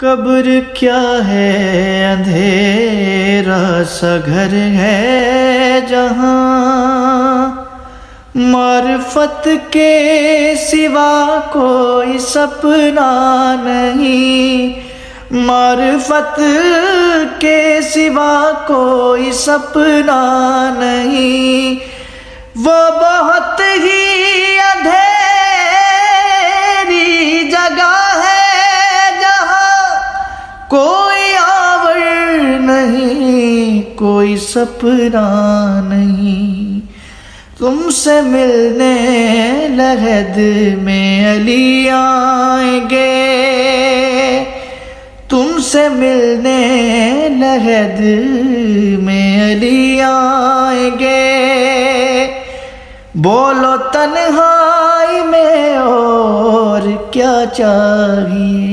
कब्र क्या है, अंधेरा सा घर है जहाँ मार्फत के सिवा कोई सपना नहीं। मार्फत के सिवा कोई सपना नहीं। वो बहुत ही अंधेरी जगह है जहाँ कोई आवर नहीं, कोई सपना नहीं। तुमसे मिलने लहद में अली आएंगे, तुमसे मिलने लहद में अली आएंगे। बोलो तन्हाई में और क्या चाहिए।